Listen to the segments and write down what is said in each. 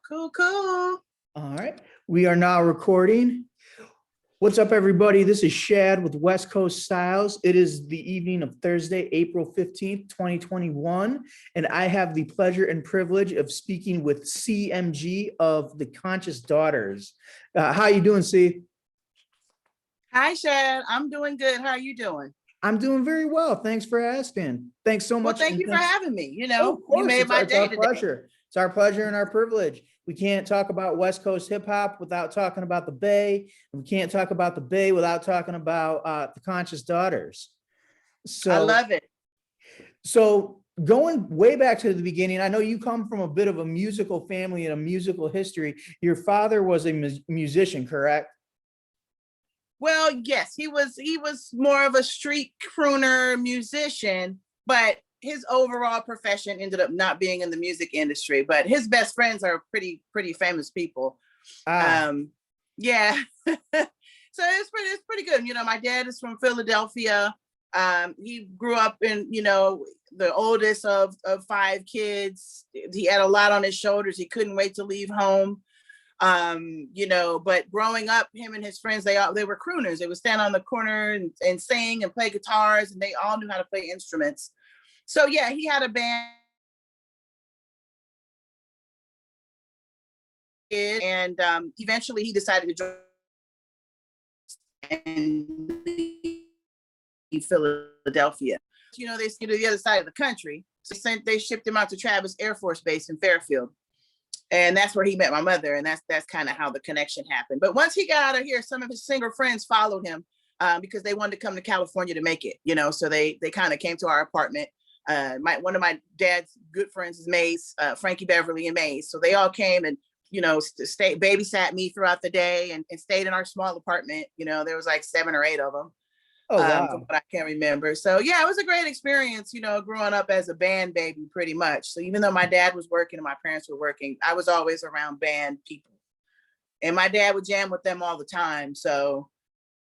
Cool, cool. All right, we are now recording. What's up, everybody? This is Shad with West Coast Styles. It is the evening of Thursday, April 15th, 2021, and I have the pleasure and privilege of speaking with CMG of the Conscious Daughters. How you doing, C? Hi, Shad. I'm doing good. How are you doing? I'm doing very well. Thanks for asking. Thanks so much. Well, thank you for having me. Of course, You made my day our today. pleasure. It's our pleasure and our privilege. We can't talk about West Coast hip hop without talking about the Bay. And we can't talk about the Bay without talking about the Conscious Daughters. I love it. So going way back to the beginning, I know you come from a bit of a musical family and a musical history. Your father was a musician, correct? Well, yes, he was more of a street crooner musician, but his overall profession ended up not being in the music industry. But his best friends are pretty famous people. Yeah. So it's pretty good. My dad is from Philadelphia. He grew up in, the oldest of 5 kids. He had a lot on his shoulders. He couldn't wait to leave home. But growing up, him and his friends, they were crooners. They would stand on the corner and sing and play guitars, and they all knew how to play instruments. So yeah, he had a band, and eventually he decided to join Philadelphia. They to the other side of the country. So they shipped him out to Travis Air Force Base in Fairfield. And that's where he met my mother. And that's kind of how the connection happened. But once he got out of here, some of his singer friends followed him because they wanted to come to California to make it, so they kind of came to our apartment. One of my dad's good friends is Maze, Frankie Beverly and Maze. So they all came and, babysat me throughout the day and stayed in our small apartment. There was like 7 or 8 of them. Oh, wow. From what I can remember. So yeah, it was a great experience, growing up as a band baby pretty much. So even though my dad was working and my parents were working, I was always around band people. And my dad would jam with them all the time. So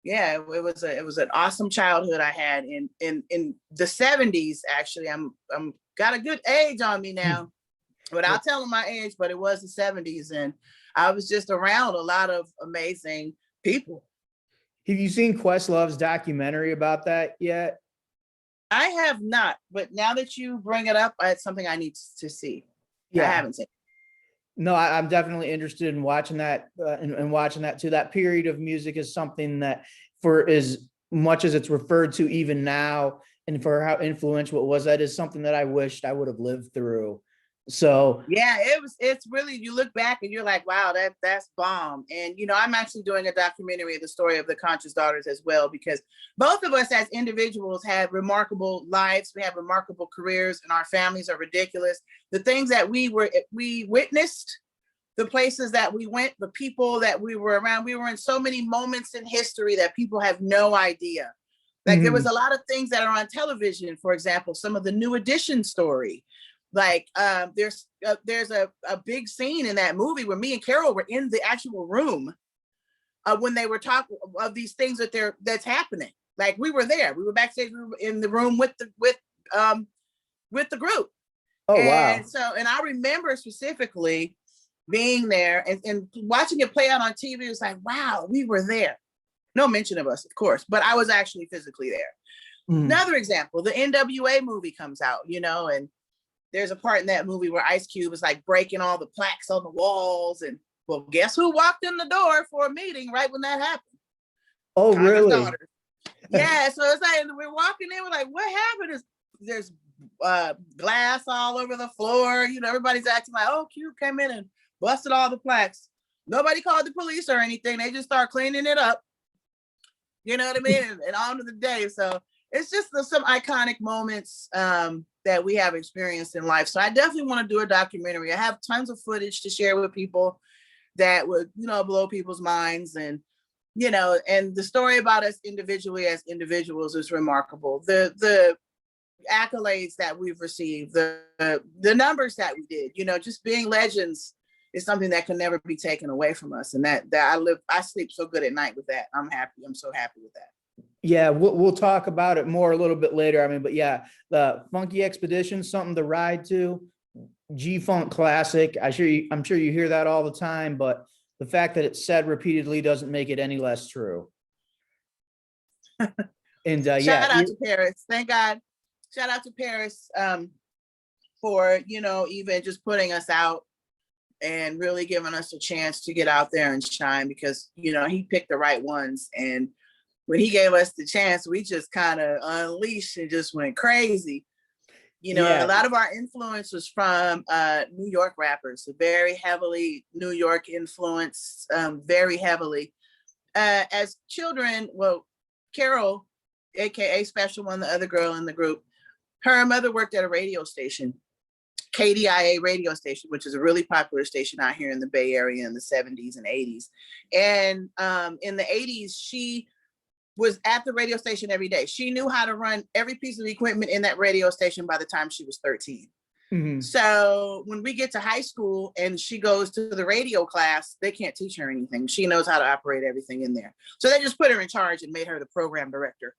yeah, it was an awesome childhood I had in the 70s. Actually, I'm got a good age on me now. But I'll tell them my age, but it was the 70s, and I was just around a lot of amazing people. Have you seen Questlove's documentary about that yet? I have not, but now that you bring it up, it's something I need to see. Yeah. I haven't seen it. No, I'm definitely interested in watching that and watching that too. That period of music is something that, for as much as it's referred to even now, and for how influential it was, that is something that I wished I would have lived through. So yeah, it's really, you look back and you're like, wow, that's bomb. And I'm actually doing a documentary of the story of the Conscious Daughters as well, because both of us as individuals have remarkable lives. We have remarkable careers, and our families are ridiculous. The things that we witnessed, the places that we went, the people that we were around, we were in so many moments in history that people have no idea. Like there was a lot of things that are on television, for example, some of the New Edition story. Like there's a big scene in that movie where me and Carol were in the actual room when they were talking of these things that's happening. Like we were there, we were backstage, we were in the room with the group. Oh, wow. And I remember specifically being there and watching it play out on TV. It was like, wow, we were there. No mention of us, of course, but I was actually physically there. Another example, the NWA movie comes out, and there's a part in that movie where Ice Cube is like breaking all the plaques on the walls. And well, guess who walked in the door for a meeting right when that happened? Oh, really? Yeah. So it's like, we're walking in, we're like, what happened? There's glass all over the floor. Everybody's acting like, oh, Cube came in and busted all the plaques. Nobody called the police or anything. They just start cleaning it up. You know what I mean? and on to the day. So it's just some iconic moments that we have experienced in life. So I definitely want to do a documentary. I have tons of footage to share with people that would, blow people's minds. And, and the story about us individually as individuals is remarkable. The accolades that we've received, the numbers that we did, just being legends is something that can never be taken away from us. And that I sleep so good at night with that. I'm happy. I'm so happy with that. Yeah, we'll talk about it more a little bit later. I mean, but yeah, the Funky Expedition, something to ride to. G-Funk classic. I'm sure you hear that all the time, but the fact that it's said repeatedly doesn't make it any less true. And Shout out to Paris. Thank God. Shout out to Paris for, even just putting us out and really giving us a chance to get out there and shine, because, he picked the right ones. And when he gave us the chance, we just kind of unleashed and just went crazy. A lot of our influence was from New York rappers, very heavily New York influenced, very heavily. As children, well, Carol, AKA Special One, the other girl in the group, her mother worked at a radio station, KDIA radio station, which is a really popular station out here in the Bay Area in the 70s and 80s. And in the 80s, she was at the radio station every day. She knew how to run every piece of equipment in that radio station by the time she was 13. Mm-hmm. So when we get to high school and she goes to the radio class, they can't teach her anything. She knows how to operate everything in there. So they just put her in charge and made her the program director.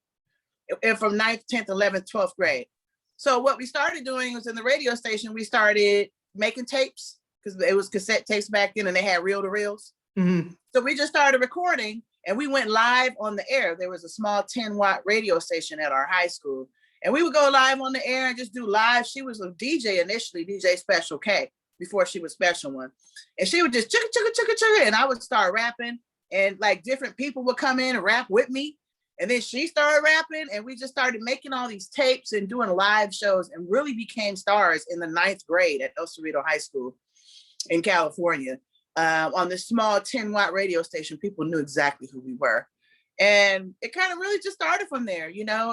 And from 9th, 10th, 11th, 12th grade. So what we started doing was in the radio station, we started making tapes, because it was cassette tapes back then and they had reel-to-reels. Mm-hmm. So we just started recording and we went live on the air. There was a small 10-watt radio station at our high school. And we would go live on the air and just do live. She was a DJ initially, DJ Special K, before she was Special One. And she would just chugga, chugga, chugga, chugga. And I would start rapping, and like different people would come in and rap with me. And then she started rapping, and we just started making all these tapes and doing live shows, and really became stars in the 9th grade at El Cerrito High School in California. On this small 10-watt radio station, people knew exactly who we were. And it kind of really just started from there,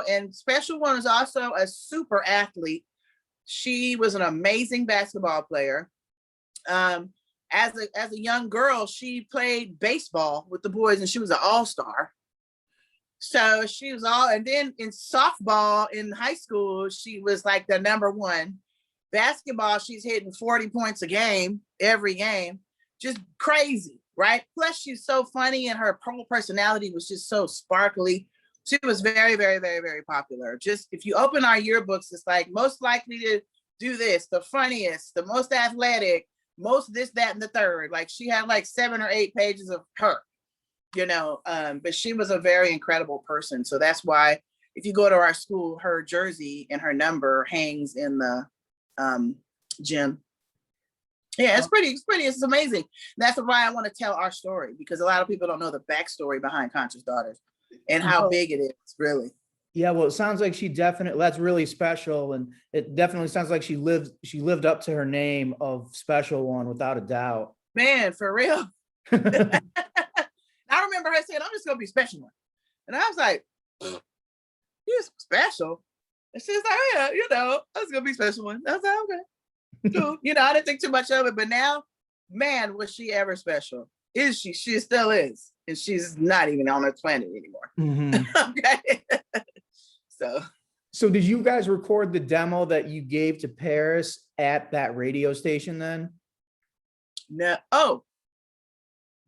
and Special One is also a super athlete. She was an amazing basketball player. As a young girl, she played baseball with the boys, and she was an all-star. So she was and then in softball in high school, she was like the number one. Basketball, she's hitting 40 points a game, every game, just crazy, right? Plus she's so funny, and her whole personality was just so sparkly. She was very, very, very, very popular. Just if you open our yearbooks, it's like most likely to do this, the funniest, the most athletic, most this, that, and the third. Like she had like 7 or 8 pages of her. But she was a very incredible person. So that's why if you go to our school, her jersey and her number hangs in the gym. Yeah, it's amazing. That's why I want to tell our story, because a lot of people don't know the backstory behind Conscious Daughters and how big it is, really. Yeah, well, it sounds like that's really special. And it definitely sounds like she lived up to her name of Special One, without a doubt. Man, for real. I remember her saying, I'm just going to be Special One. And I was like, you're special? And she was like, oh, yeah, I was going to be Special One. I was like, okay, cool. I didn't think too much of it. But now, man, was she ever special? Is she? She still is. And she's not even on this planet anymore. Mm-hmm. Okay. So did you guys record the demo that you gave to Paris at that radio station then? No. Oh,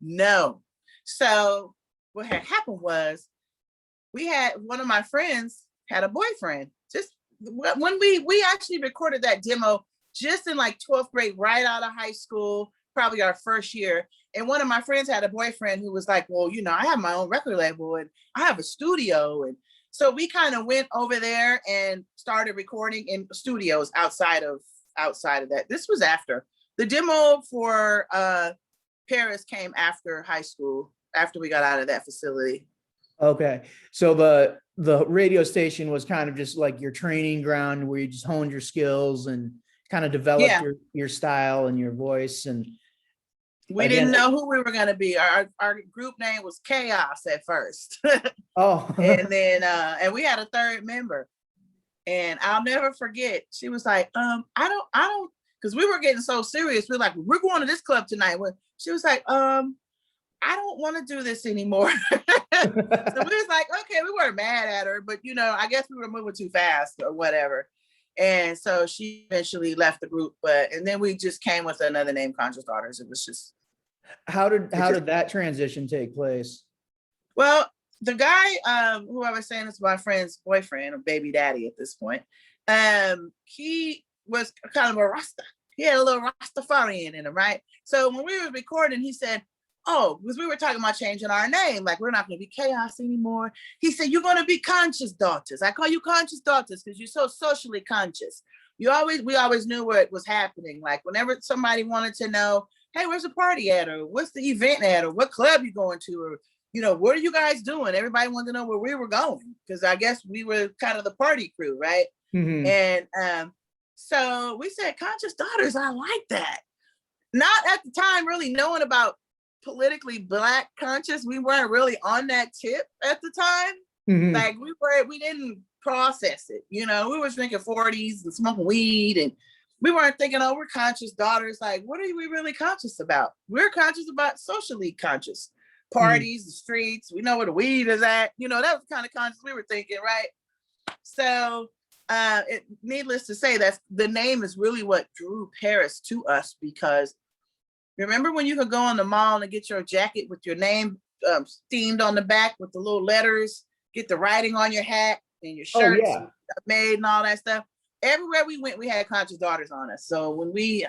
no. So what had happened was one of my friends had a boyfriend. Just when we actually recorded that demo just in like 12th grade, right out of high school, probably our first year. And one of my friends had a boyfriend who was like, well, I have my own record label and I have a studio. And so we kind of went over there and started recording in studios outside of that. This was after the demo for Paris came after high school, after we got out of that facility. Okay. So the radio station was kind of just like your training ground where you just honed your skills and kind of developed your style and your voice. And we didn't know who we were going to be. Our group name was Chaos at first. Oh. And then and we had a third member. And I'll never forget. She was like, I don't, because we were getting so serious. We were like, we're going to this club tonight. She was like, I don't want to do this anymore. So we was like, okay, we weren't mad at her, but I guess we were moving too fast or whatever. And so she eventually left the group, and then we just came with another name, Conscious Daughters. It was just. How did that transition take place? Well, the guy who I was saying is my friend's boyfriend or baby daddy at this point. He was kind of a Rasta. He had a little Rastafarian in him, right? So when we were recording, he said, oh, because we were talking about changing our name, like we're not going to be Chaos anymore. He said, you're going to be Conscious Daughters. I call you Conscious Daughters because you're so socially conscious. We always knew what was happening. Like whenever somebody wanted to know, hey, where's the party at? Or what's the event at? Or what club you going to? Or, you know, what are you guys doing? Everybody wanted to know where we were going because I guess we were kind of the party crew, right? Mhm. And so we said, Conscious Daughters, I like that. Not at the time really knowing about politically Black conscious. We weren't really on that tip at the time. Mhm. Like we didn't process it. You know, we were drinking 40s and smoking weed, and we weren't thinking, oh, we're conscious daughters. Like, what are we really conscious about? We're conscious about socially conscious parties, the streets. We know where the weed is at. You know, that was the kind of conscious we were thinking, right? So needless to say, that the name is really what drew Paris to us, because remember when you could go on the mall and get your jacket with your name steamed on the back with the little letters, get the writing on your hat and your shirts made and all that stuff? Everywhere we went, we had Conscious Daughters on us. So when we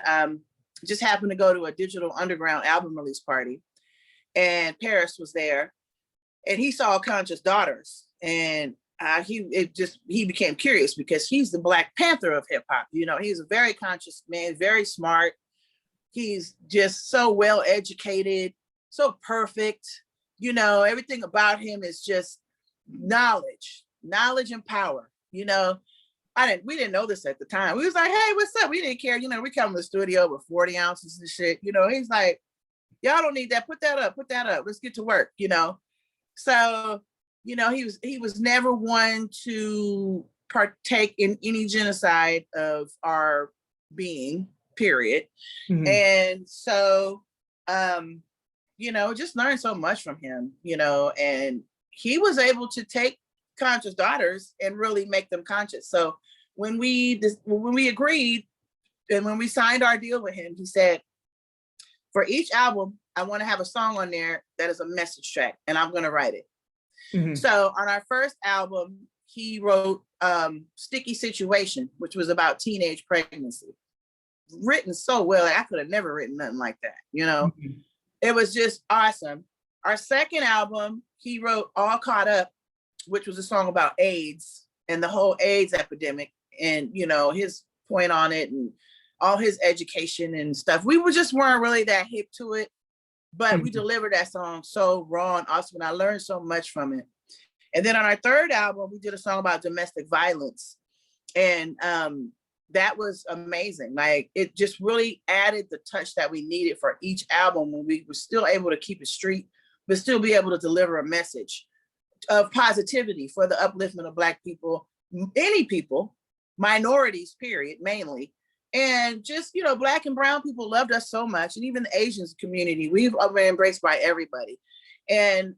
just happened to go to a Digital Underground album release party, and Paris was there, and he saw Conscious Daughters, and he became curious because he's the Black Panther of hip hop. You know, he's a very conscious man, very smart. He's just so well educated, so perfect. You know, everything about him is just knowledge and power. You know, we didn't know this at the time. We was like, hey, what's up? We didn't care. You know, we come to the studio with 40 ounces and shit. You know, he's like, y'all don't need that. Put that up. Let's get to work. You know, so you know, he was never one to partake in any genocide of our being, period. Mm-hmm. And so, you know, just learned so much from him, you know, and he was able to take Conscious Daughters and really make them conscious. So when we agreed and when we signed our deal with him, he said, for each album, I want to have a song on there that is a message track, and I'm going to write it. Mm-hmm. So on our first album, he wrote Sticky Situation, which was about teenage pregnancy. Written so well, I could have never written nothing like that, you know. Mm-hmm. It was just awesome. Our second album, he wrote All Caught Up, which was a song about AIDS and the whole AIDS epidemic, and you know, his point on it and all his education and stuff. We just weren't really that hip to it, but mm-hmm. we delivered that song so raw and awesome, and I learned so much from it. And then on our third album, we did a song about domestic violence, and that was amazing. Like, it just really added the touch that we needed for each album, when we were still able to keep it street, but still be able to deliver a message of positivity for the upliftment of Black people, any people, minorities, period, mainly. And just, you know, Black and brown people loved us so much. And even the Asian community, we've been embraced by everybody. And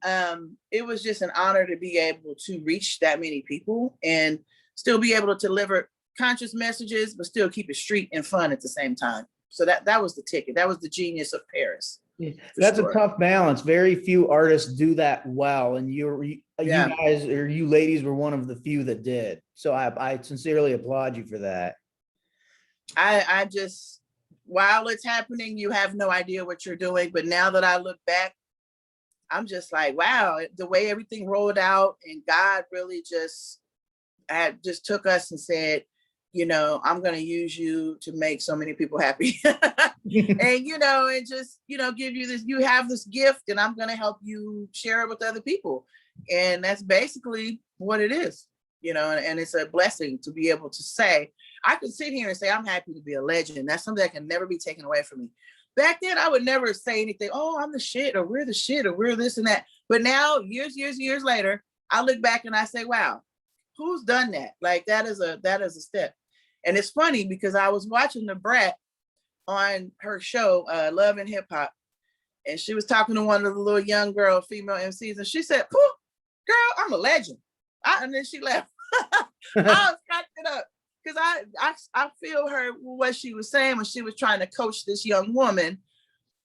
it was just an honor to be able to reach that many people and still be able to deliver conscious messages, but still keep it street and fun at the same time. So that was the ticket. That was the genius of Paris. Yeah, that's sure. A tough balance. Very few artists do that well. And you guys, or you ladies, were one of the few that did. So I sincerely applaud you for that. I just, while it's happening, you have no idea what you're doing. But now that I look back, I'm just like, wow, the way everything rolled out, and God really just took us and said, you know, I'm going to use you to make so many people happy. And, you know, and just, you know, give you this, you have this gift, and I'm going to help you share it with other people. And that's basically what it is, you know, and it's a blessing to be able to say, I could sit here and say, I'm happy to be a legend. That's something that can never be taken away from me. Back then, I would never say anything, oh, I'm the shit, or we're the shit, or we're this and that. But now, years later, I look back and I say, wow, who's done that? Like, that is a step. And it's funny because I was watching the Brat on her show, Love and Hip Hop, and she was talking to one of the little young girl, female MCs, and she said, "Pooh, girl, I'm a legend." And then she left. I was cracking up because I feel her what she was saying when she was trying to coach this young woman,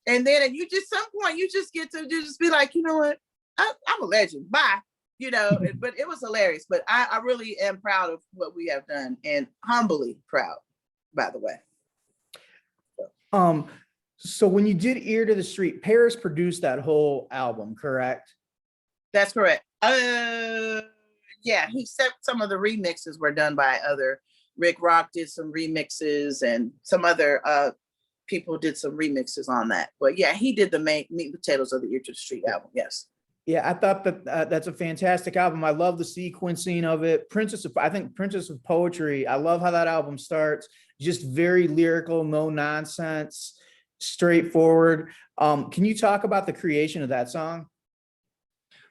and then you just some point you just get to just be like, you know what, I'm a legend. Bye. You know, but it was hilarious. But I really am proud of what we have done, and humbly proud, by the way. Um, so when you did Ear to the Street, Paris produced that whole album, correct? That's correct. Yeah, he said some of the remixes were done by other. Rick Rock did some remixes, and some other people did some remixes on that. But yeah, he did the main meat and potatoes of the Ear to the Street album. Yes. Yeah, I thought that that's a fantastic album. I love the sequencing of it. I think Princess of Poetry. I love how that album starts. Just very lyrical, no nonsense, straightforward. Can you talk about the creation of that song?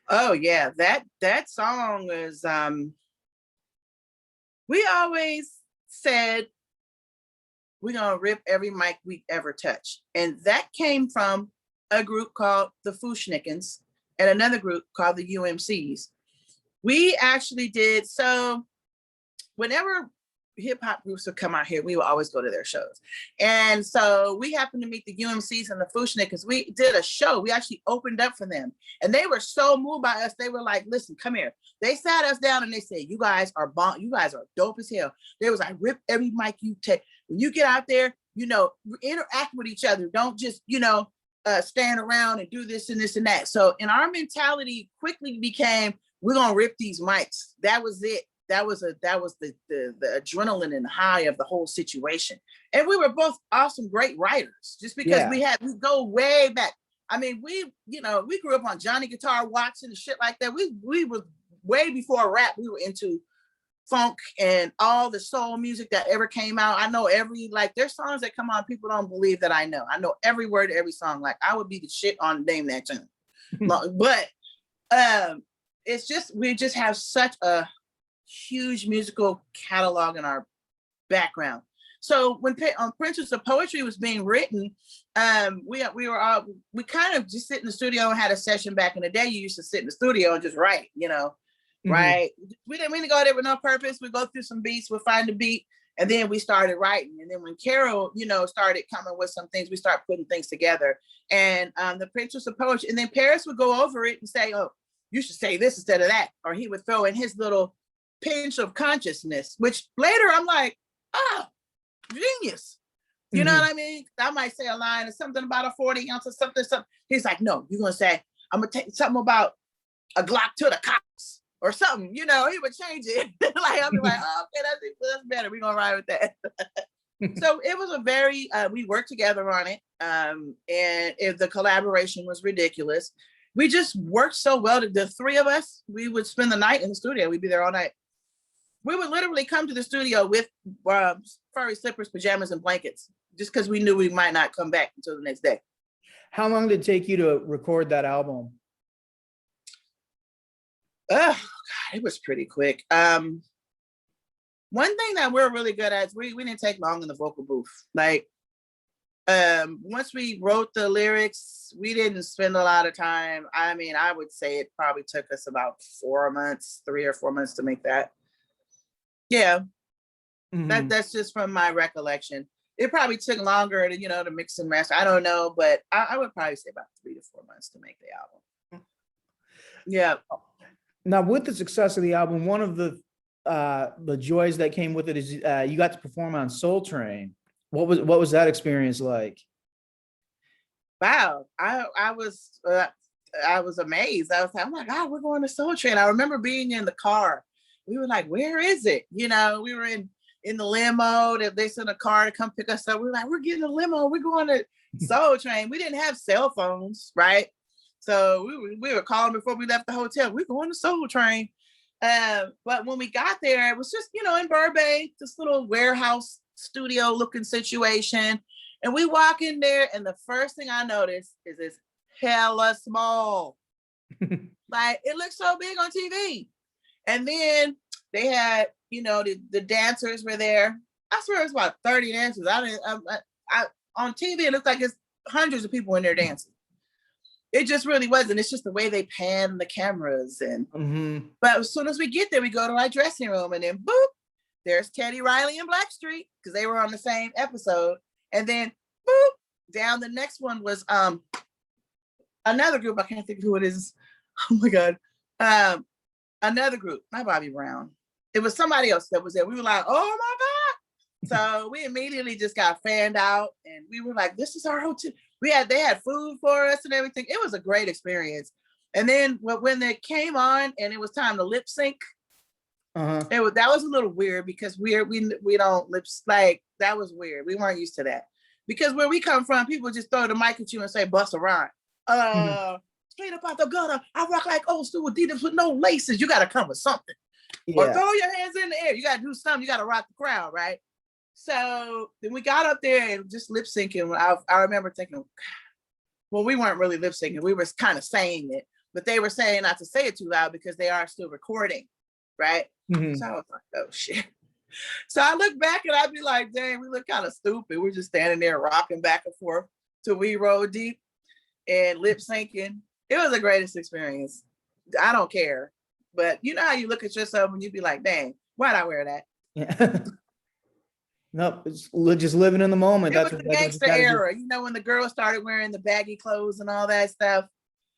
Oh yeah, that song is we always said we're gonna rip every mic we ever touch. And that came from a group called the Fushnikins and another group called the UMCs. We actually did, so whenever hip hop groups would come out here, we would always go to their shows. And so we happened to meet the UMCs and the Fushnikins. We did a show. We actually opened up for them. And they were so moved by us. They were like, listen, come here. They sat us down and they said, you guys are bomb. You guys are dope as hell. They was like, rip every mic you take. When you get out there, interact with each other. Don't just, stand around and do this and this and that. So, and our mentality quickly became, we're gonna rip these mics. That was it. That was the adrenaline and high of the whole situation. And we were both awesome, great writers, just because we go way back. I mean, we grew up on Johnny Guitar Watson and shit like that. We were way before rap. We were into funk and all the soul music that ever came out. I know there's songs that come on, people don't believe that I know. I know every word to every song. Like I would be the shit on Name That Tune. But it's just, we just have such a huge musical catalog in our background. So when Princess of Poetry was being written, we kind of just sit in the studio and had a session. Back in the day, you used to sit in the studio and just write, right? We didn't mean to go there with no purpose. We go through some beats, we'll find the beat, and then we started writing. And then when Carol, started coming with some things, we start putting things together. And the Princess of Poetry, and then Paris would go over it and say, oh, you should say this instead of that. Or he would throw in his little pinch of consciousness, which later I'm like, oh, genius. You know what I mean? I might say a line or something about a 40 ounce or something. He's like, no, you're going to say, I'm going to take something about a Glock to the cops or something. He would change it. I'll be like, oh, okay, that's better. We're going to ride with that. So it was a very, we worked together on it. And if the collaboration was ridiculous, we just worked so well that the three of us, we would spend the night in the studio. We'd be there all night. We would literally come to the studio with furry slippers, pajamas, and blankets, just because we knew we might not come back until the next day. How long did it take you to record that album? Oh, God, it was pretty quick. One thing that we're really good at is we didn't take long in the vocal booth. Once we wrote the lyrics, we didn't spend a lot of time. I mean, I would say it probably took us about 3 or 4 months to make that. Yeah, that's just from my recollection. It probably took longer to mix and master. I don't know, but I would probably say about 3 to 4 months to make the album. Yeah. Now, with the success of the album, one of the joys that came with it is you got to perform on Soul Train. What was that experience like? Wow, I was amazed. I was like, oh my God, we're going to Soul Train. I remember being in the car. We were like, where is it? We were in the limo. They sent a car to come pick us up. We were like, we're getting a limo. We're going to Soul Train. We didn't have cell phones, right? So we were calling before we left the hotel. We're going to Soul Train. But when we got there, it was just, in Burbank, this little warehouse studio looking situation. And we walk in there, and the first thing I noticed is it's hella small. Like, it looks so big on TV. And then they had, the dancers were there. I swear it was about 30 dancers. On TV, it looked like it's hundreds of people in there dancing. It just really wasn't. It's just the way they pan the cameras. And But as soon as we get there, we go to our dressing room, and then boop, there's Teddy Riley and Blackstreet, because they were on the same episode. And then boop, down the next one was another group. I can't think of who it is. Oh my God. Another group, not Bobby Brown. It was somebody else that was there. We were like, oh my So we immediately just got fanned out, and we were like, "This is our hotel." They had food for us and everything. It was a great experience. And then when they came on and it was time to lip sync, that was a little weird because we don't like that was weird. We weren't used to that because where we come from, people just throw the mic at you and say "bust a rhyme." Straight up out the gutter, I rock like old school Adidas with no laces. You got to come with something, or throw your hands in the air. You got to do something. You got to rock the crowd, right? So then we got up there and just lip syncing. I remember thinking, well, we weren't really lip syncing. We were kind of saying it, but they were saying not to say it too loud because they are still recording, right? So I was like, oh shit. So I look back and I'd be like, dang, we look kind of stupid. We're just standing there rocking back and forth till we roll deep and lip syncing. It was the greatest experience. I don't care. But you know how you look at yourself and you be like, dang, why'd I wear that? Yeah. Nope, it's just living in the moment. It was the gangster era, you know, when the girls started wearing the baggy clothes and all that stuff.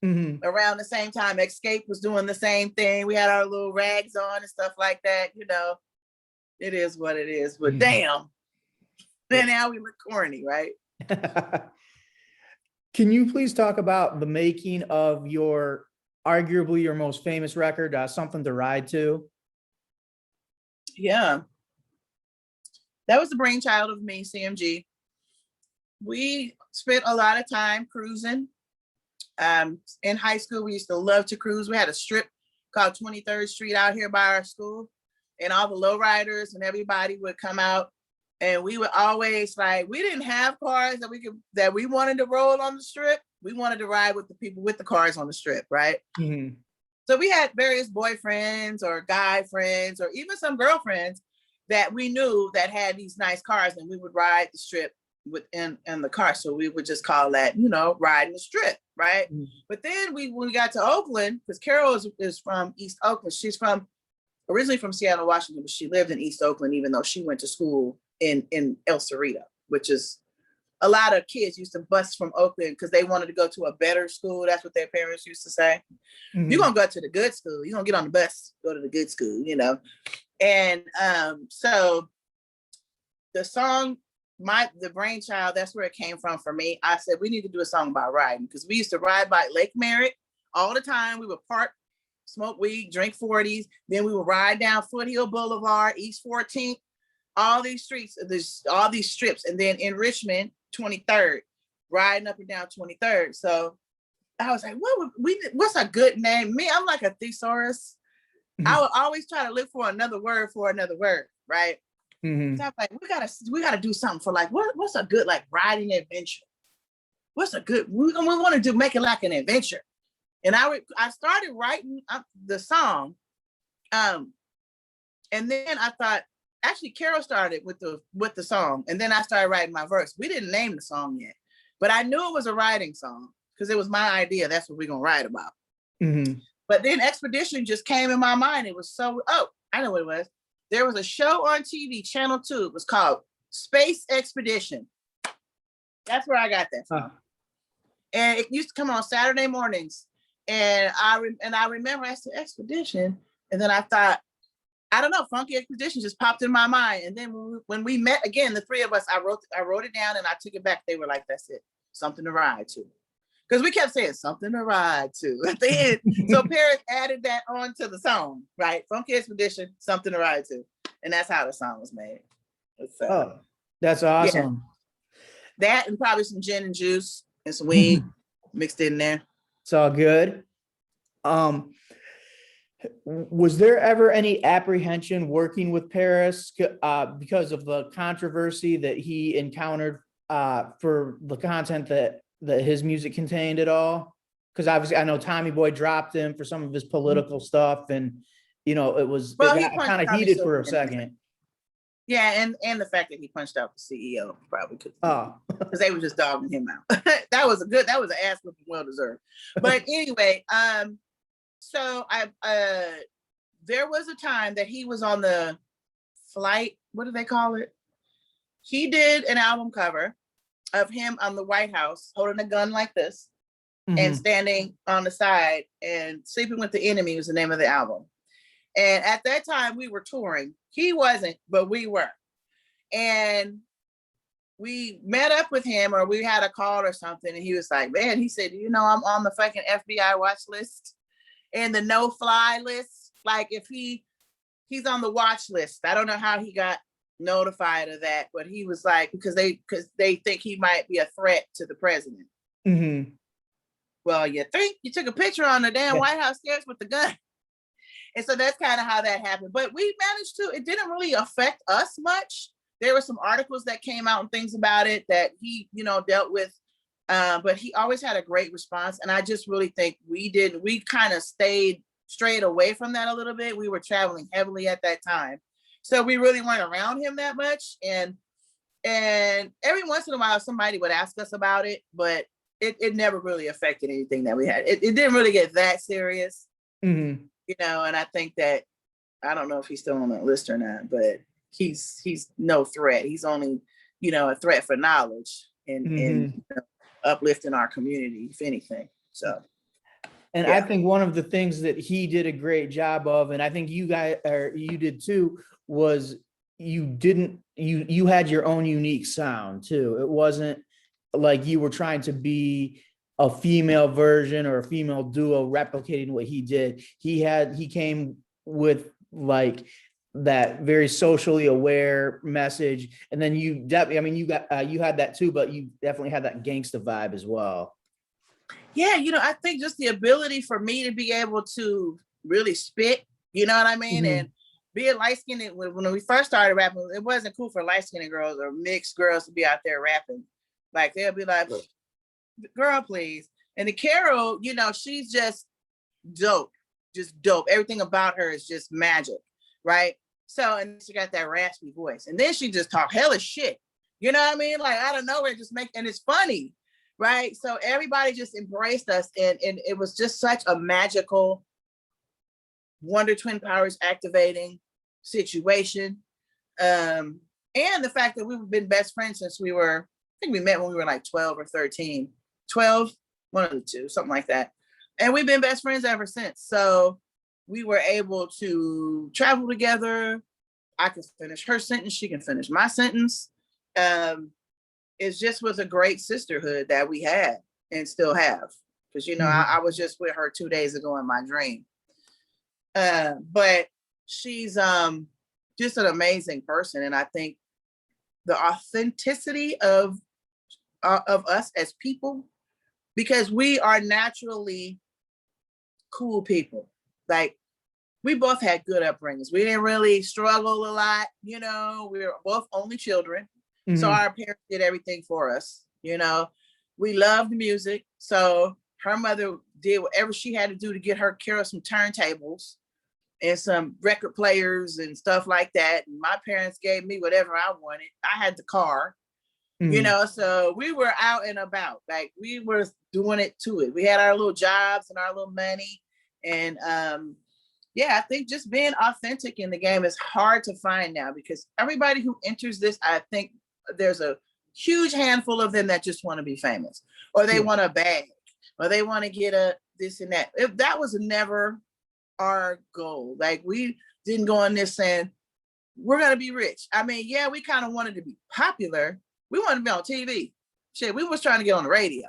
Around the same time, Escape was doing the same thing. We had our little rags on and stuff like that. You know, it is what it is. But damn, then now we look corny, right? Can you please talk about the making of arguably your most famous record, Something to Ride To? Yeah. That was the brainchild of me, CMG. We spent a lot of time cruising. In high school, we used to love to cruise. We had a strip called 23rd Street out here by our school, and all the lowriders and everybody would come out, and we would always we didn't have cars that we wanted to roll on the strip. We wanted to ride with the people with the cars on the strip, right? So we had various boyfriends or guy friends or even some girlfriends that we knew that had these nice cars, and we would ride the strip within the car. So we would just call that, you know, riding the strip, right? But then when we got to Oakland, because Carol is from East Oakland. She's originally from Seattle, Washington, but she lived in East Oakland, even though she went to school in El Cerrito, which is a lot of kids used to bus from Oakland because they wanted to go to a better school. That's what their parents used to say. You're going to go to the good school. You're going to get on the bus, go to the good school, you know? And so the song, the brainchild, that's where it came from for me. I said, we need to do a song about riding because we used to ride by Lake Merritt all the time. We would park, smoke weed, drink 40s. Then we would ride down Foothill Boulevard, East 14th, all these streets, all these strips. And then in Richmond, 23rd, riding up and down 23rd. So I was like, what's a good name? Me, I'm like a thesaurus. I would always try to look for another word, right? So I'm like, we gotta do something for what's a good riding adventure? What's a good? We want to make it like an adventure. And I started writing up the song, and then I thought, actually, Carol started with the song, and then I started writing my verse. We didn't name the song yet, but I knew it was a writing song because it was my idea. That's what we're gonna write about. But then Expedition just came in my mind. It was I know what it was. There was a show on TV, Channel 2. It was called Space Expedition. That's where I got that from. And it used to come on Saturday mornings. And I remember I said Expedition. And then I thought, I don't know, Funky Expedition just popped in my mind. And then when we met again, the three of us, I wrote it down and I took it back. They were like, that's it. Something to ride to. Because we kept saying something to ride to at the end. So Paris added that on to the song, right? Funky Expedition, something to ride to. And that's how the song was made. So, that's awesome. Yeah. That and probably some gin and juice and some weed mixed in there. It's all good. Was there ever any apprehension working with Paris because of the controversy that he encountered for the content that his music contained at all? Because obviously I know Tommy Boy dropped him for some of his political stuff, and you know it got kind of heated for a second. Yeah, and the fact that he punched out the CEO probably could, because they were just dogging him out. that was an ass whooping, well deserved. But anyway, so there was a time that he was on the flight. What do they call it? He did an album cover of him on the White House holding a gun like this and standing on the side, and Sleeping with the Enemy was the name of the album. And at that time we were touring. He wasn't, but we were. And we met up with him, or we had a call or something, and he was like, man, he said, you know, I'm on the fucking FBI watch list and the no-fly list. Like, if he's on the watch list. I don't know how he got notified of that, but he was like, because they think he might be a threat to the president. Mm-hmm. Well, you think you took a picture on the damn White House stairs with the gun. And so that's kind of how that happened. But we managed to, it didn't really affect us much. There were some articles that came out and things about it that he, you know, dealt with. But he always had a great response. And I just really think we kind of strayed away from that a little bit. We were traveling heavily at that time. So we really weren't around him that much. And every once in a while, somebody would ask us about it, but it never really affected anything that we had. It didn't really get that serious, Mm-hmm. you know, and I think that, I don't know if he's still on that list or not, but he's no threat. He's only, you know, a threat for knowledge and you know, uplifting our community, if anything. So. And I think one of the things that he did a great job of, and I think you guys, or you did too, was you had your own unique sound too. It wasn't like you were trying to be a female version or a female duo replicating what he did. He came with like that very socially aware message. And then you had that too, but you definitely had that gangsta vibe as well. Yeah, you know, I think just the ability for me to be able to really spit, you know what I mean? And being light-skinned, when we first started rapping, it wasn't cool for light-skinned girls or mixed girls to be out there rapping. Like, they'll be like, girl, please. And the Carol, you know, she's just dope. Everything about her is just magic, right? So, and she got that raspy voice. And then she just talk hella shit. You know what I mean? Like, out of nowhere, and it's funny. Right. So everybody just embraced us. And it was just such a magical Wonder Twin Powers activating situation. And the fact that we've been best friends since I think we met when we were like 12 or 13, 12, one of the two, something like that. And we've been best friends ever since. So we were able to travel together. I could finish her sentence. She can finish my sentence. It just was a great sisterhood that we had and still have. Because, you know, I was just with her 2 days ago in my dream. But she's just an amazing person. And I think the authenticity of us as people, because we are naturally cool people. Like, we both had good upbringings. We didn't really struggle a lot. You know, we were both only children. So our parents did everything for us, you know. We loved music. So her mother did whatever she had to do to get her care of some turntables and some record players and stuff like that. And my parents gave me whatever I wanted. I had the car, you know, so we were out and about. Like, we were doing it to it. We had our little jobs and our little money. And yeah, I think just being authentic in the game is hard to find now, because everybody who enters this, I think, there's a huge handful of them that just want to be famous, or they want a bag, or they want to get a this and that. That was never our goal. Like, we didn't go on this saying we're going to be rich. I mean, yeah, we kind of wanted to be popular. We wanted to be on TV. Shit, we was trying to get on the radio.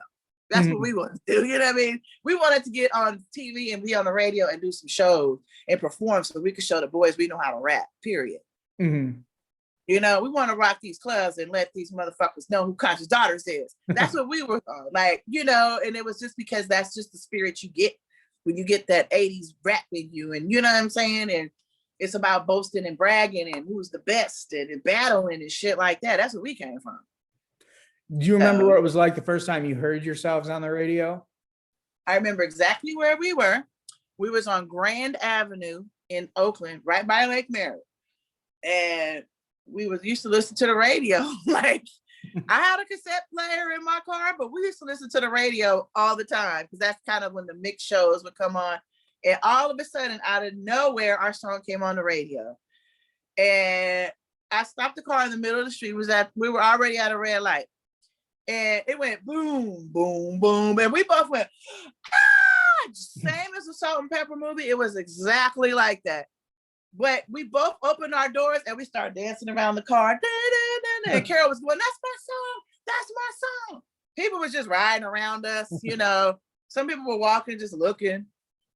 That's what we wanted to do. You know what I mean? We wanted to get on TV and be on the radio and do some shows and perform so we could show the boys we know how to rap, period. You know, we want to rock these clubs and let these motherfuckers know who Conscious Daughters is. That's what we were on. Like, you know, and it was just because that's just the spirit you get when you get that 80s rap in you. And you know what I'm saying? And it's about boasting and bragging and who's the best and battling and shit like that. That's where we came from. Do you remember what it was like the first time you heard yourselves on the radio? I remember exactly where we were. We was on Grand Avenue in Oakland, right by Lake Merritt. And we used to listen to the radio. Like, I had a cassette player in my car, but we used to listen to the radio all the time, because that's kind of when the mix shows would come on. And all of a sudden, out of nowhere, our song came on the radio. And I stopped the car in the middle of the street. We were already at a red light. And it went boom, boom, boom. And we both went, ah! Same as the Salt and Pepper movie. It was exactly like that. But we both opened our doors and we started dancing around the car. Da, da, da, da. And Carol was going, "That's my song. That's my song." People was just riding around us, Some people were walking, just looking.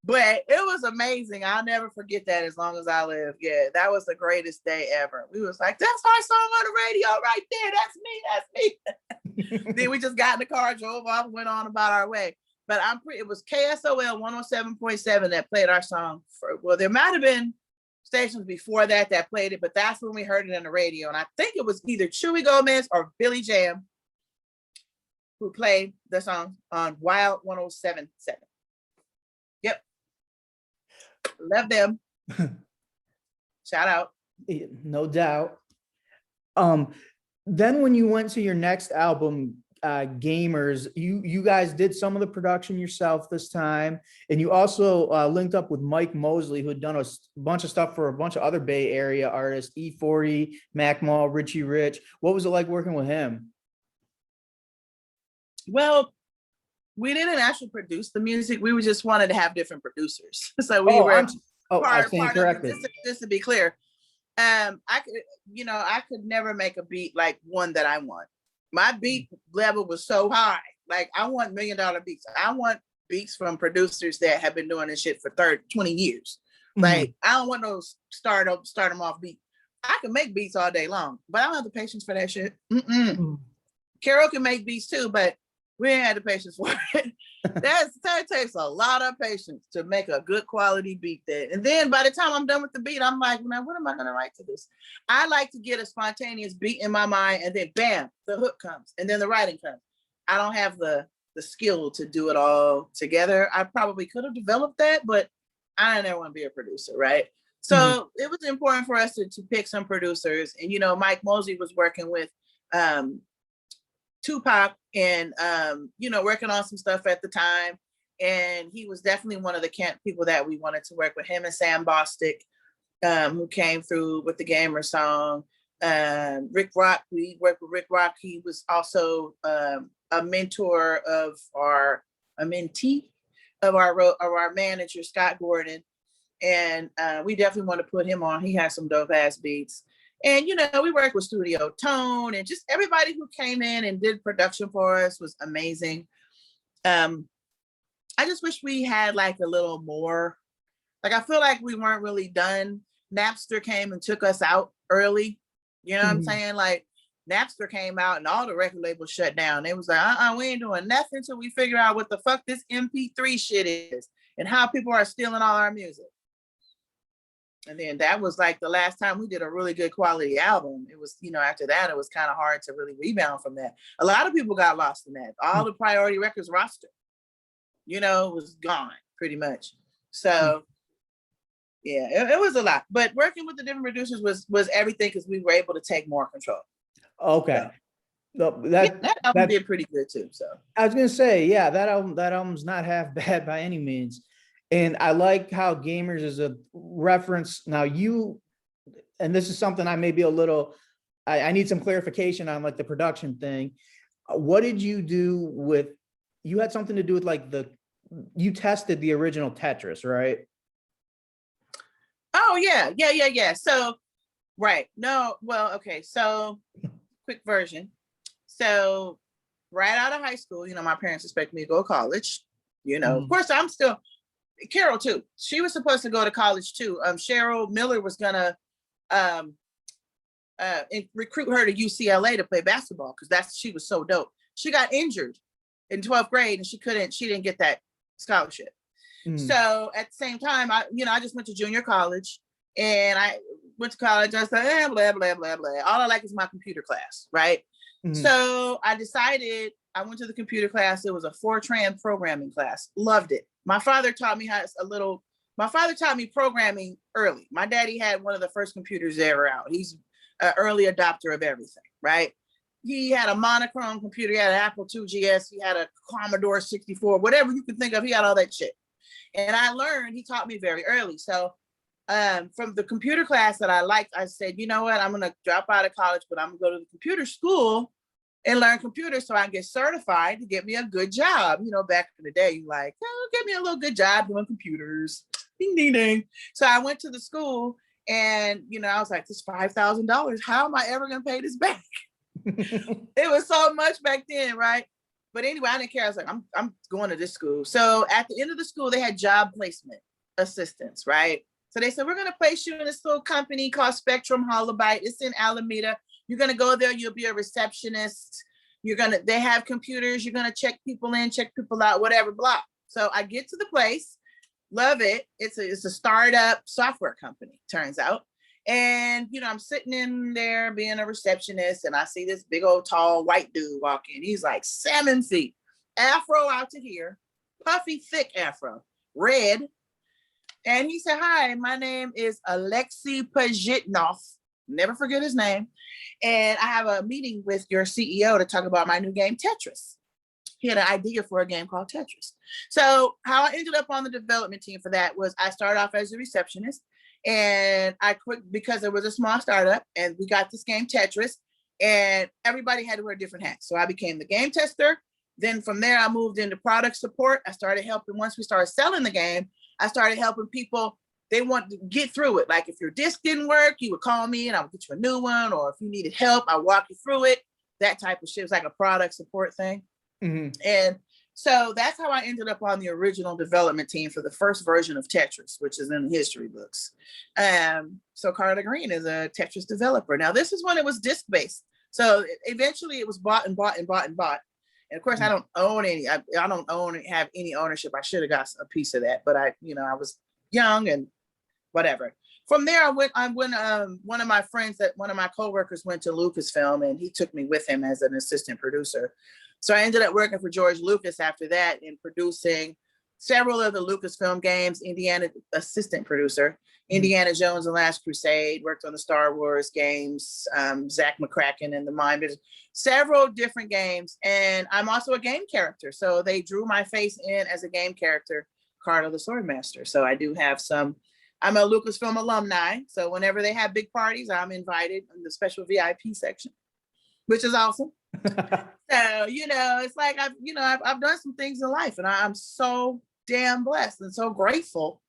But it was amazing. I'll never forget that as long as I live. Yeah, that was the greatest day ever. We was like, "That's our song on the radio right there. That's me. That's me." Then we just got in the car, drove off, went on about our way. But it was KSOL 107.7 that played our song. There might have been stations before that played it, but that's when we heard it on the radio. And I think it was either Chewy Gomez or Billy Jam who played the song on Wild 107.7. Yep. Love them. Shout out. No doubt. Then when you went to your next album, Gamers, you guys did some of the production yourself this time, and you also linked up with Mike Mosley, who had done a bunch of stuff for a bunch of other Bay Area artists, E40, Mac Mall, Richie Rich. What was it like working with him? Well, we didn't actually produce the music. We just wanted to have different producers. So we were I stand corrected. Just to be clear, I could never make a beat like one that I want. My beat level was so high. Like, I want $1 million beats. I want beats from producers that have been doing this shit for 20 years. Mm-hmm. Like, I don't want those start them off beat. I can make beats all day long, but I don't have the patience for that shit. Mm-hmm. Carol can make beats too, but we ain't had the patience for it. That takes a lot of patience to make a good quality beat there. And then by the time I'm done with the beat, I'm like, man, what am I gonna write to this? I like to get a spontaneous beat in my mind, and then bam, the hook comes, and then the writing comes. I don't have the skill to do it all together. I probably could have developed that, but I never want to be a producer, right? So It was important for us to pick some producers. And Mike Mosley was working with Tupac and working on some stuff at the time, and he was definitely one of the people that we wanted to work with. Him and Sam Bostic, who came through with the Gamer song. Rick Rock, we worked with Rick Rock. He was also a mentor of a mentee of our manager, Scott Gordon, and we definitely want to put him on. He has some dope ass beats. And, we worked with Studio Tone, and just everybody who came in and did production for us was amazing. I just wish we had like a little more. Like, I feel like we weren't really done. Napster came and took us out early. You know what I'm saying? Like, Napster came out and all the record labels shut down. It was like, we ain't doing nothing until we figure out what the fuck this MP3 shit is and how people are stealing all our music. And then that was like the last time we did a really good quality album. It was, after that, it was kind of hard to really rebound from that. A lot of people got lost in that. All the Priority Records roster, was gone pretty much. So yeah, it was a lot. But working with the different producers was everything, because we were able to take more control. Okay. So, that album did pretty good too. So I was gonna say, yeah, that album's not half bad by any means. And I like how Gamers is a reference. Now and this is something I may be I need some clarification on, like the production thing. What did you do you had something to do with like you tested the original Tetris, right? Oh yeah. So, right. No, well, okay. So quick version. So right out of high school, my parents expect me to go to college. Of course I'm still, Carol too. She was supposed to go to college too. Cheryl Miller was gonna recruit her to UCLA to play basketball, because she was so dope. She got injured in 12th grade and she didn't get that scholarship. So at the same time, I just went to junior college, and I went to college. I said, blah, blah, blah, blah. All I like is my computer class, right? So I decided, I went to the computer class. It was a Fortran programming class. Loved it. My father taught me programming early. My daddy had one of the first computers ever out. He's an early adopter of everything, right? He had a monochrome computer. He had an Apple II GS. He had a Commodore 64, whatever you can think of. He had all that shit. And he taught me very early. So from the computer class that I liked, I said, you know what? I'm going to drop out of college, but I'm going to go to the computer school and learn computers so I can get certified to get me a good job. Back in the day, get me a little good job doing computers. Ding, ding, ding. So I went to the school, And, I was like, this $5,000, how am I ever going to pay this back? It was so much back then, right? But anyway, I didn't care. I was like, I'm going to this school. So at the end of the school, they had job placement assistants, right? So they said, we're going to place you in this little company called Spectrum Holobyte. It's in Alameda. You're going to go there. You'll be a receptionist. They have computers. You're going to check people in, check people out, whatever, blah. So I get to the place, love it. It's a startup software company, turns out. And, I'm sitting in there being a receptionist, and I see this big old tall white dude walk in. He's like 7 feet, afro out to here, puffy, thick afro, red. And he said, hi, my name is Alexei Pajitnov. Never forget his name. And I have a meeting with your CEO to talk about my new game, Tetris. He had an idea for a game called Tetris. So how I ended up on the development team for that was I started off as a receptionist, and I quit because it was a small startup, and we got this game Tetris, and everybody had to wear different hats. So I became the game tester. Then from there, I moved into product support. I started helping, once we started selling the game, I started helping people. They want to get through it. Like if your disc didn't work, you would call me and I would get you a new one. Or if you needed help, I walk you through it. That type of shit. It was like a product support thing. Mm-hmm. And so that's how I ended up on the original development team for the first version of Tetris, which is in the history books. So Carla Green is a Tetris developer. Now, this is when it was disc-based. So eventually it was bought and bought and bought and bought. And of course, I don't own any. I don't have any ownership. I should have got a piece of that, but I was young and whatever. From there, I went. One of my coworkers went to Lucasfilm, and he took me with him as an assistant producer. So I ended up working for George Lucas after that and producing several of the Lucasfilm games. Indiana assistant producer, Indiana Jones and Last Crusade. Worked on the Star Wars games. Zach McCracken and the Mind Business. Several different games, and I'm also a game character. So they drew my face in as a game character, Carla the Swordmaster. So I do have some. I'm a Lucasfilm alumni, so whenever they have big parties, I'm invited in the special VIP section, which is awesome. So it's like I've done some things in life, and I'm so damn blessed and so grateful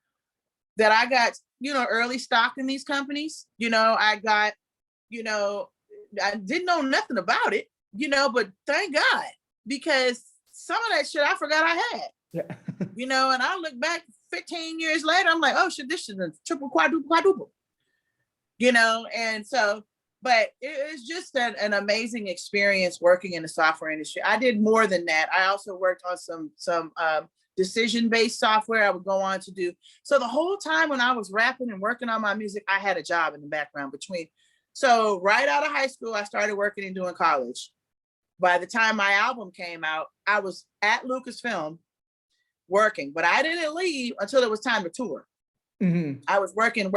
that I got early stock in these companies. I got I didn't know nothing about it, but thank God, because some of that shit I forgot I had. Yeah. And I look back 15 years later, I'm like, oh shit, this is a triple, quadruple. And so, but it was just an amazing experience working in the software industry. I did more than that. I also worked on some decision-based software I would go on to do. So the whole time when I was rapping and working on my music, I had a job in the background between. So right out of high school, I started working and doing college. By the time my album came out, I was at Lucasfilm working, but I didn't leave until it was time to tour. Mm-hmm. I was working. And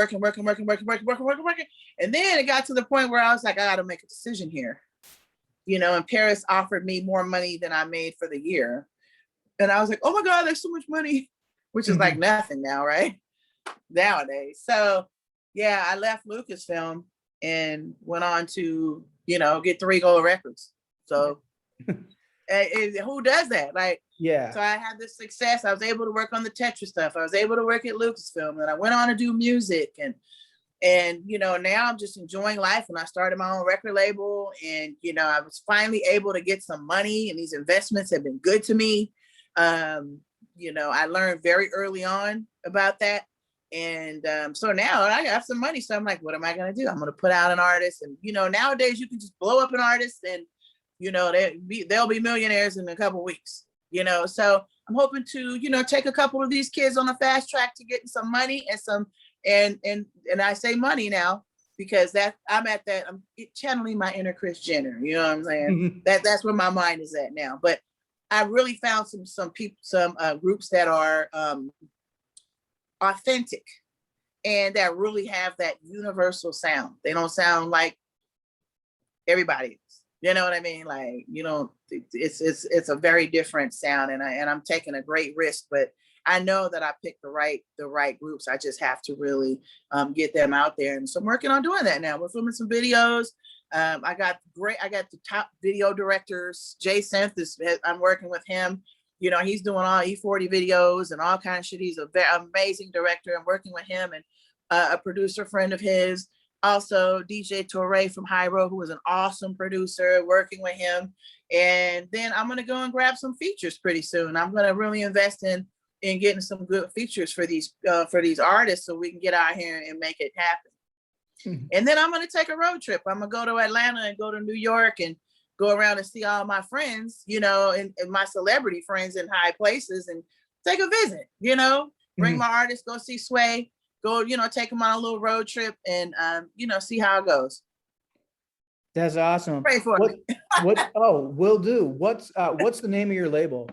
then it got to the point where I was like, I got to make a decision here. And Paris offered me more money than I made for the year. And I was like, oh my God, there's so much money, which is like nothing now, right? Nowadays. So yeah, I left Lucasfilm and went on to, get 3 gold records. So who does that? Like, yeah. So I had this success. I was able to work on the Tetris stuff. I was able to work at Lucasfilm, and I went on to do music, and now I'm just enjoying life. And I started my own record label, and I was finally able to get some money, and these investments have been good to me. I learned very early on about that. And so now I got some money. So I'm like, what am I going to do? I'm going to put out an artist. And, nowadays you can just blow up an artist and, they'll be millionaires in a couple of weeks, So I'm hoping to, take a couple of these kids on a fast track to getting some money and I say money now because I'm channeling my inner Kris Jenner. You know what I'm saying? Mm-hmm. That's where my mind is at now. But I really found some people, some groups that are authentic and that really have that universal sound. They don't sound like everybody. You know what I mean? Like, it's a very different sound, and I'm taking a great risk, but I know that I picked the right groups. I just have to really get them out there. And so I'm working on doing that now. We're filming some videos. I got the top video directors. Jay Synth I'm working with him. He's doing all E40 videos and all kinds of shit. He's a very amazing director. I'm working with him, and a producer friend of his. Also, DJ Torre from Hyro, who was an awesome producer, working with him. And then I'm going to go and grab some features pretty soon. I'm going to really invest in getting some good features for these artists so we can get out here and make it happen. Mm-hmm. And then I'm going to take a road trip. I'm going to go to Atlanta and go to New York and go around and see all my friends, you know, and my celebrity friends in high places and take a visit, you know, bring my artists, go see Sway, go, you know, take them on a little road trip and, you know, see how it goes. That's awesome. Pray for me. Will do. What's the name of your label?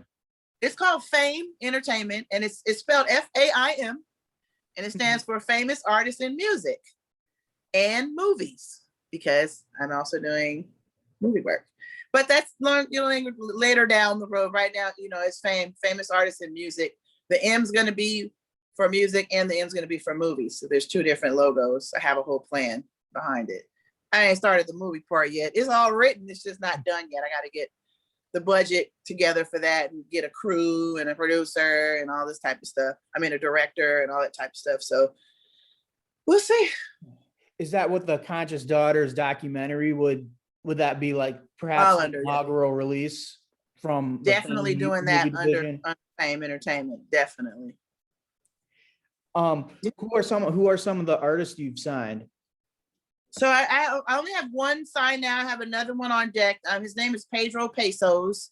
It's called Fame Entertainment, and it's spelled FAIM, and it stands for Famous Artists in Music and Movies, because I'm also doing movie work. But that's later down the road. Right now, you know, it's Famous Artists in Music. The M's going to be for music, and the M's going to be for movies. So there's two different logos. I have a whole plan behind it. I ain't started the movie part yet. It's all written. It's just not done yet. I got to get the budget together for that and get a crew and a producer and all this type of stuff. I mean, a director and all that type of stuff. So we'll see. Is that what the Conscious Daughters documentary would that be like? Perhaps an inaugural release from definitely doing that under Fame Entertainment. Definitely. Who are some of the artists you've signed? So I only have one signed now. I have another one on deck. His name is Pedro Pesos.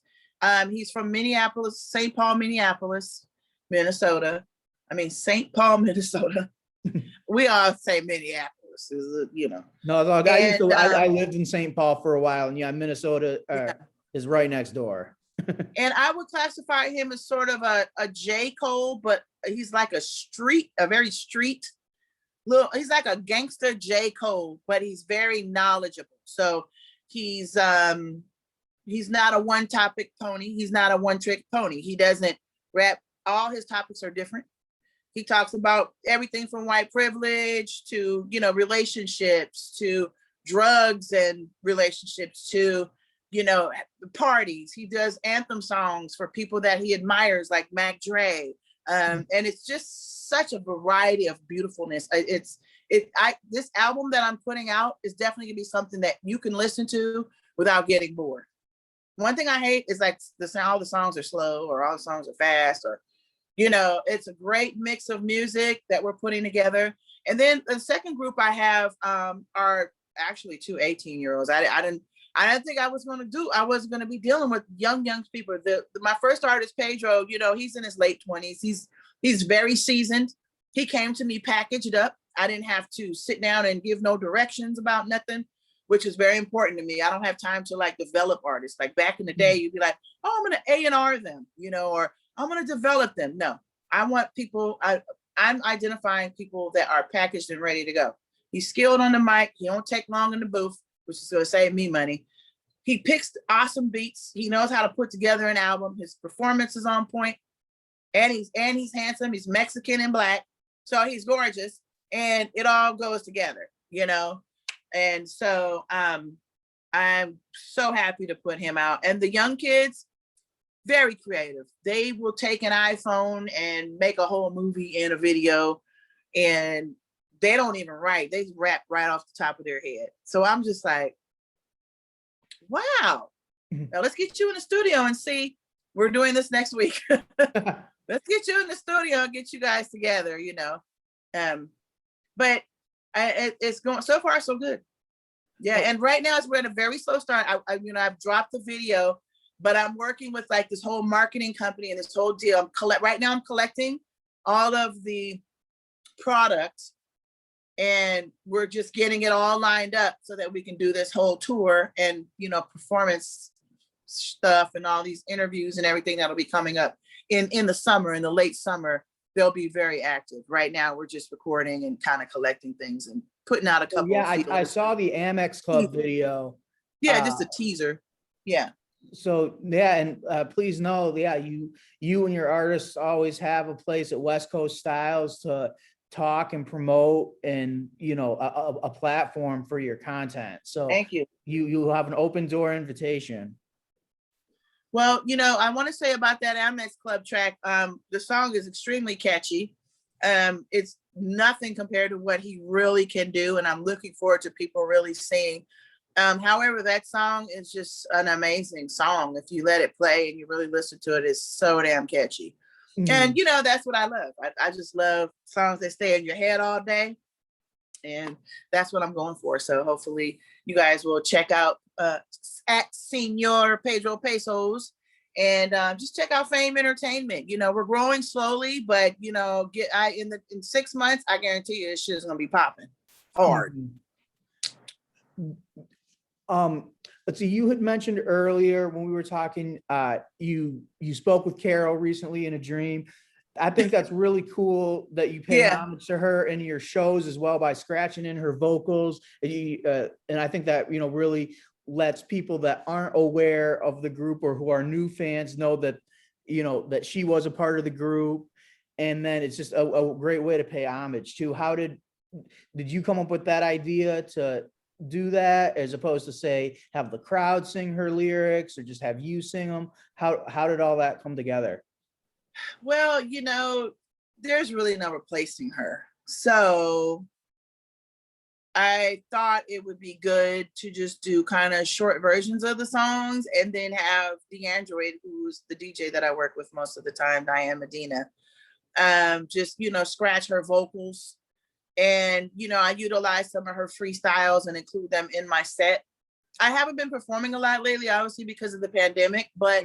He's from Minneapolis, St. Paul, Minneapolis, Minnesota. I mean, St. Paul, Minnesota. We all say Minneapolis, you know. No, I lived in St. Paul for a while, and yeah, Minnesota is right next door. And I would classify him as sort of a J. Cole, but he's like a very street. He's like a gangster J. Cole, but he's very knowledgeable. So he's not a one topic pony. He's not a one trick pony. He doesn't rap. All his topics are different. He talks about everything from white privilege to, you know, relationships, to drugs and relationships, to, you know, parties. He does anthem songs for people that he admires, like Mac Dre. And it's just such a variety of beautifulness. This album that I'm putting out is definitely gonna be something that you can listen to without getting bored. One thing I hate is like all the songs are slow or all the songs are fast, or, you know, it's a great mix of music that we're putting together. And then the second group I have are actually two 18-year-olds. I didn't think I wasn't going to be dealing with young people. My first artist, Pedro, you know, he's in his late 20s. He's very seasoned. He came to me packaged up. I didn't have to sit down and give no directions about nothing, which is very important to me. I don't have time to like develop artists. Like back in the day, you'd be like, oh, I'm going to A&R them, you know, or I'm going to develop them. No, I want people, I'm identifying people that are packaged and ready to go. He's skilled on the mic. He don't take long in the booth, which is going to save me money. He picks awesome beats. He knows how to put together an album. His performance is on point. And he's handsome. He's Mexican and Black. So he's gorgeous. And it all goes together, you know? And so I'm so happy to put him out. And the young kids, very creative. They will take an iPhone and make a whole movie and a video. And they don't even write. They rap right off the top of their head. So I'm just like, wow. Now let's get you in the studio and see. We're doing this next week. Let's get you in the studio and get you guys together, you know. But it's going so far so good. Yeah, and right now we're at a very slow start. I've dropped the video, but I'm working with like this whole marketing company and this whole deal. Right now I'm collecting all of the products, and we're just getting it all lined up so that we can do this whole tour and, you know, performance stuff and all these interviews and everything that'll be coming up in the summer, in the late summer. They'll be very active. Right now, we're just recording and kind of collecting things and putting out a couple. Yeah, I saw the Amex Club video. Yeah, just a teaser. Yeah. So yeah, and please know, yeah, you and your artists always have a place at West Coast Styles to talk and promote, and, you know, a platform for your content. So thank you. You have an open door invitation. Well, you know, I want to say about that Amex Club track, the song is extremely catchy. It's nothing compared to what he really can do, and I'm looking forward to people really seeing. However, that song is just an amazing song. If you let it play and you really listen to it, it's so damn catchy. And that's what I love. I just love songs that stay in your head all day, and that's what I'm going for. So hopefully you guys will check out at Senor Pedro Pesos, and just check out Fame Entertainment. We're growing slowly, but in 6 months, I guarantee you this shit's gonna be popping hard. Let's see, you had mentioned earlier when we were talking, you spoke with Carol recently in a dream. I think that's really cool that you pay homage to her in your shows as well by scratching in her vocals. And I think that, really lets people that aren't aware of the group or who are new fans know that, that she was a part of the group. And then it's just a great way to pay homage to. How did you come up with that idea to do that, as opposed to, say, have the crowd sing her lyrics or just have you sing them? How did all that come together? Well, there's really no replacing her. So I thought it would be good to just do kind of short versions of the songs, and then have DeAndroid, who's the DJ that I work with most of the time, Diane Medina, just, scratch her vocals. And, I utilize some of her freestyles and include them in my set. I haven't been performing a lot lately, obviously, because of the pandemic, but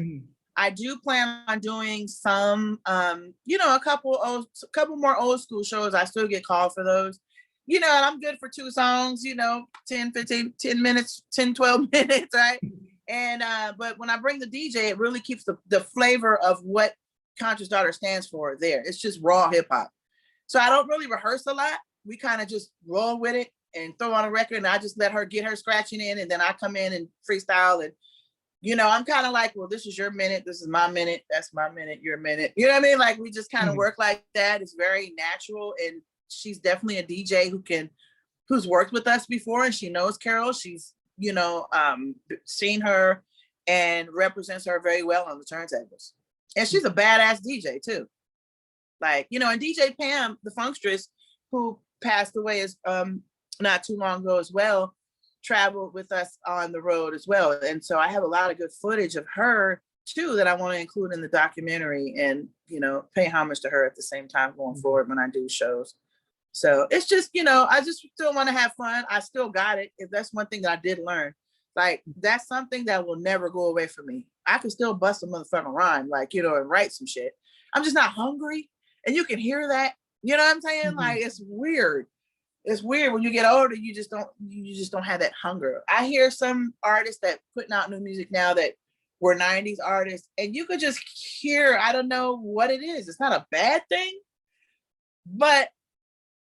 I do plan on doing some, a couple more old school shows. I still get called for those, and I'm good for 2 songs, 10, 15, 10 minutes, 10, 12 minutes, right? And, but when I bring the DJ, it really keeps the flavor of what Conscious Daughter stands for there. It's just raw hip hop. So I don't really rehearse a lot. We kind of just roll with it and throw on a record, and I just let her get her scratching in, and then I come in and freestyle. And I'm kind of like, well, this is your minute, this is my minute, that's my minute, your minute. You know what I mean? Like, we just kind of work like that. It's very natural, and she's definitely a DJ who's worked with us before, and she knows Carol. She's seen her and represents her very well on the turntables, and she's a badass DJ too. Like, and DJ Pam, the funkstress, who passed away as not too long ago as well, traveled with us on the road as well. And so I have a lot of good footage of her too that I want to include in the documentary, and pay homage to her at the same time going forward when I do shows. So it's just, I just still want to have fun. I still got it. If that's one thing that I did learn, like, that's something that will never go away from me. I can still bust a motherfucking rhyme, like, and write some shit. I'm just not hungry, and you can hear that. You know what I'm saying? Like, it's weird. It's weird when you get older, you just don't have that hunger. I hear some artists that putting out new music now that were 90s artists, and you could just hear, I don't know what it is. It's not a bad thing, but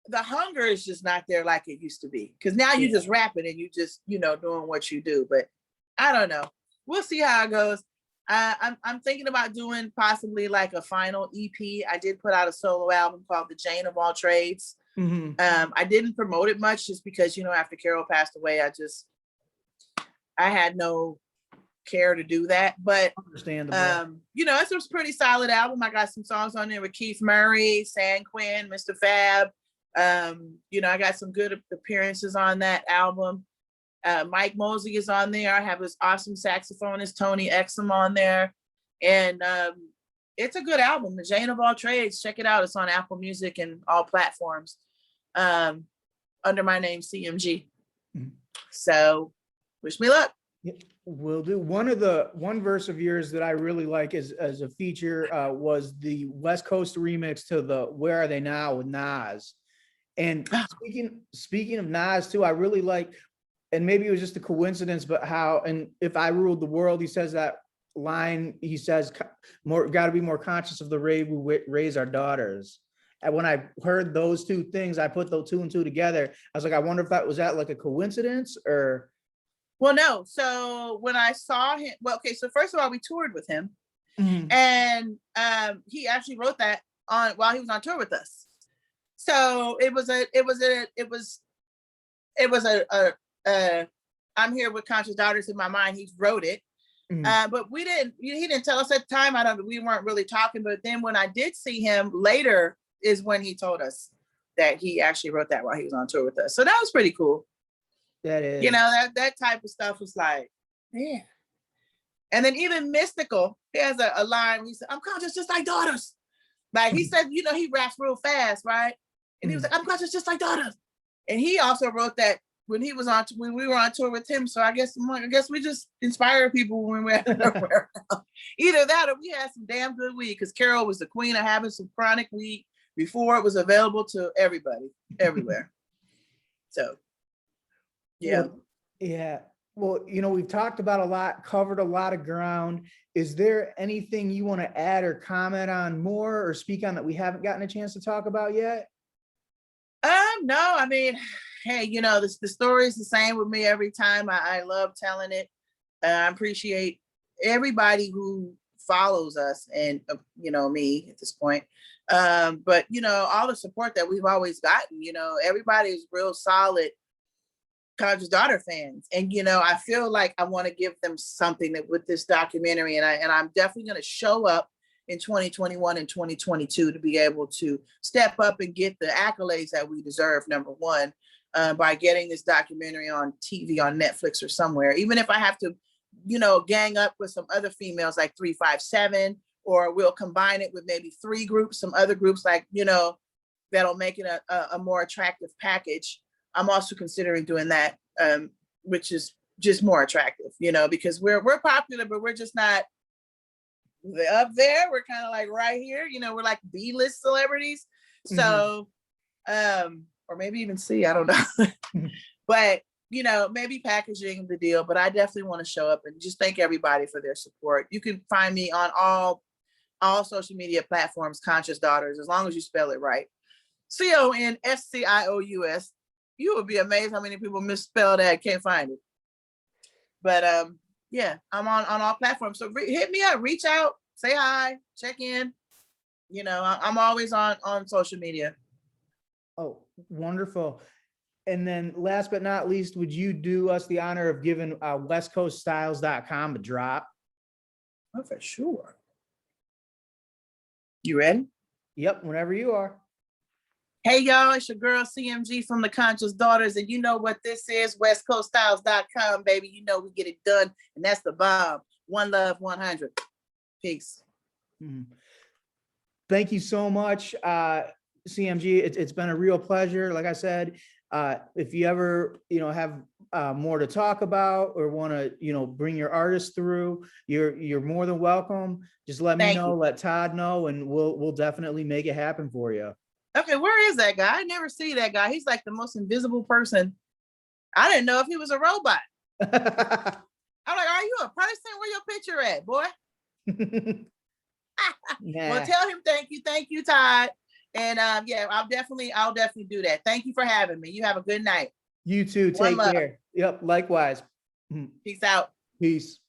the hunger is just not there like it used to be. Because now you just rapping and you just, doing what you do. But I don't know. We'll see how it goes. I'm thinking about doing possibly like a final EP. I did put out a solo album called The Jane of All Trades. I didn't promote it much just because, after Carol passed away, I had no care to do that. But understandable. It's a pretty solid album. I got some songs on there with Keith Murray, San Quinn, Mr. Fab. I got some good appearances on that album. Mike Mosley is on there. I have this awesome saxophonist, Tony Exum, on there. And it's a good album, The Jane of All Trades. Check it out. It's on Apple Music and all platforms under my name, CMG. So wish me luck. Will do. One verse of yours that I really like as a feature was the West Coast remix to the Where Are They Now with Nas. And speaking of Nas too, I really like, and maybe it was just a coincidence, but and if I ruled the world, he says that line, he says, got to be more conscious of the way we raise our daughters. And when I heard those two things, I put those 2 and 2 together. I was like, I wonder if that was like a coincidence or. Well, no. So when I saw him, so first of all, we toured with him, and he actually wrote that while he was on tour with us. So it was I'm here with Conscious Daughters in my mind. He wrote it. But he didn't tell us at the time. We weren't really talking. But then when I did see him later is when he told us that he actually wrote that while he was on tour with us. So that was pretty cool. That is. You know, that type of stuff was like, yeah. And then even Mystical, he has a line where he said, I'm conscious just like daughters. Like he said, you know, he raps real fast, right? And he was like, I'm conscious just like daughters. And he also wrote that when we were on tour with him. So I guess we just inspire people when we're either that or we had some damn good weed, because Carol was the queen of having some chronic weed before it was available to everybody, everywhere. So, yeah. Well, yeah. Well, you know, we've talked about a lot, covered a lot of ground. Is there anything you want to add or comment on more or speak on that we haven't gotten a chance to talk about yet? No, I mean, hey, you know, the story is the same with me every time. I love telling it. I appreciate everybody who follows us and, you know, me at this point. But, you know, all the support that we've always gotten, you know, everybody is real solid Conscious Daughter fans. And, you know, I feel like I want to give them something that with this documentary, and I'm definitely going to show up in 2021 and 2022 to be able to step up and get the accolades that we deserve, number one, by getting this documentary on TV, on Netflix or somewhere, even if I have to, you know, gang up with some other females like 357, or we'll combine it with maybe 3 groups, some other groups, like, you know, that'll make it a more attractive package. I'm also considering doing that, which is just more attractive, you know, because we're popular, but we're just not up there. We're kind of like right here, you know, we're like B-list celebrities. So, or maybe even C, I don't know. But, you know, maybe packaging the deal, but I definitely want to show up and just thank everybody for their support. You can find me on all social media platforms, Conscious Daughters, as long as you spell it right. CONSCIOUS. You would be amazed how many people misspell that, can't find it. But yeah, I'm on all platforms. So hit me up, reach out, say hi, check in. You know, I'm always on social media. Oh, wonderful. And then last but not least, would you do us the honor of giving westcoaststyles.com a drop? Oh, for sure. You ready? Yep, whenever you are. Hey, y'all, it's your girl CMG from the Conscious Daughters, and you know what this is, westcoaststyles.com, baby. You know we get it done, and that's the bomb. One love, 100. Peace. Thank you so much, CMG. It's been a real pleasure. Like I said, if you ever, you know, have more to talk about or want to, you know, bring your artist through, you're more than welcome. Just let me know, let Todd know, and we'll definitely make it happen for you. Okay, where is that guy? I never see that guy. He's like the most invisible person. I didn't know if he was a robot. I'm like, are you a person? Where your picture at, boy? Nah. Well, tell him thank you, Todd. And yeah, I'll definitely do that. Thank you for having me. You have a good night. You too. Take care. Yep, likewise. Peace out. Peace.